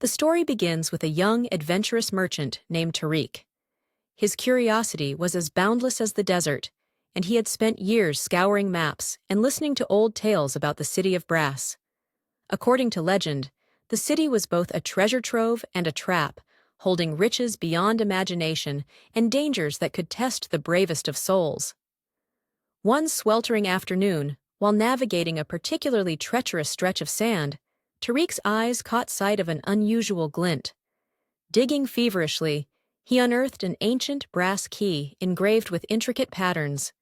The story begins with a young, adventurous merchant named Tariq. His curiosity was as boundless as the desert, and he had spent years scouring maps and listening to old tales about the city of brass. According to legend, the city was both a treasure trove and a trap, holding riches beyond imagination and dangers that could test the bravest of souls. One sweltering afternoon, while navigating a particularly treacherous stretch of sand, Tariq's eyes caught sight of an unusual glint. Digging feverishly, he unearthed an ancient brass key engraved with intricate patterns.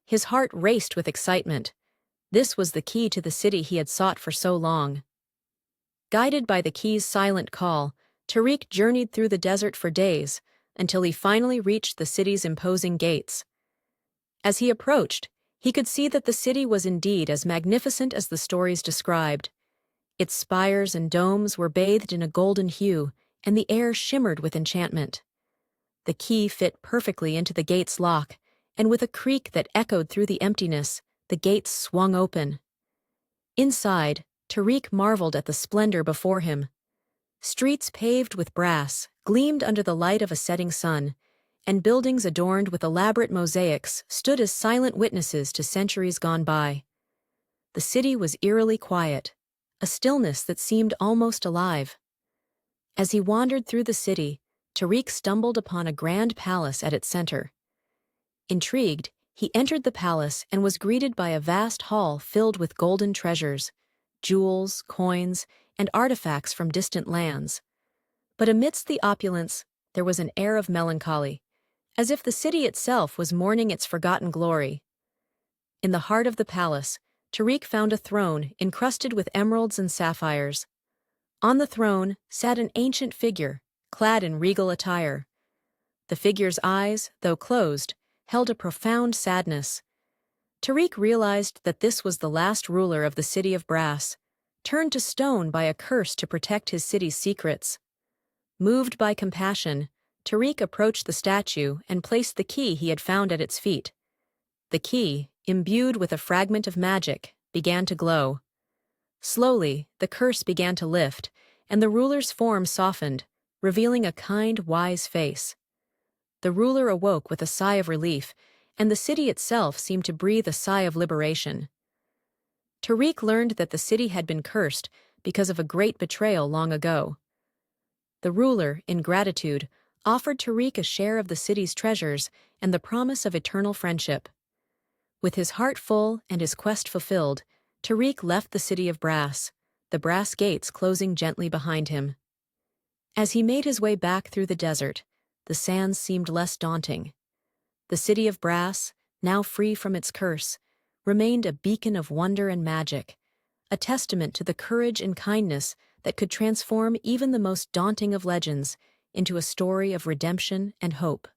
His heart raced with excitement. This was the key to the city he had sought for so long. Guided by the key's silent call, Tariq journeyed through the desert for days, until he finally reached the city's imposing gates. As he approached, he could see that the city was indeed as magnificent as the stories described. Its spires and domes were bathed in a golden hue, and the air shimmered with enchantment. The key fit perfectly into the gate's lock, and with a creak that echoed through the emptiness, the gates swung open. Inside, Tariq marveled at the splendor before him. Streets paved with brass gleamed under the light of a setting sun, and buildings adorned with elaborate mosaics stood as silent witnesses to centuries gone by. The city was eerily quiet, a stillness that seemed almost alive. As he wandered through the city, Tariq stumbled upon a grand palace at its center. Intrigued, he entered the palace and was greeted by a vast hall filled with golden treasures, jewels, coins, and artifacts from distant lands. But amidst the opulence, there was an air of melancholy, as if the city itself was mourning its forgotten glory. In the heart of the palace, Tariq found a throne encrusted with emeralds and sapphires. On the throne sat an ancient figure, clad in regal attire. The figure's eyes, though closed, held a profound sadness. Tariq realized that this was the last ruler of the city of brass, turned to stone by a curse to protect his city's secrets. Moved by compassion, Tariq approached the statue and placed the key he had found at its feet. The key, imbued with a fragment of magic, began to glow. Slowly, the curse began to lift, and the ruler's form softened, revealing a kind, wise face. The ruler awoke with a sigh of relief, and the city itself seemed to breathe a sigh of liberation. Tariq learned that the city had been cursed because of a great betrayal long ago. The ruler, in gratitude, offered Tariq a share of the city's treasures and the promise of eternal friendship. With his heart full and his quest fulfilled, Tariq left the city of brass, the brass gates closing gently behind him. As he made his way back through the desert, the sands seemed less daunting. The city of brass, now free from its curse, remained a beacon of wonder and magic, a testament to the courage and kindness that could transform even the most daunting of legends into a story of redemption and hope.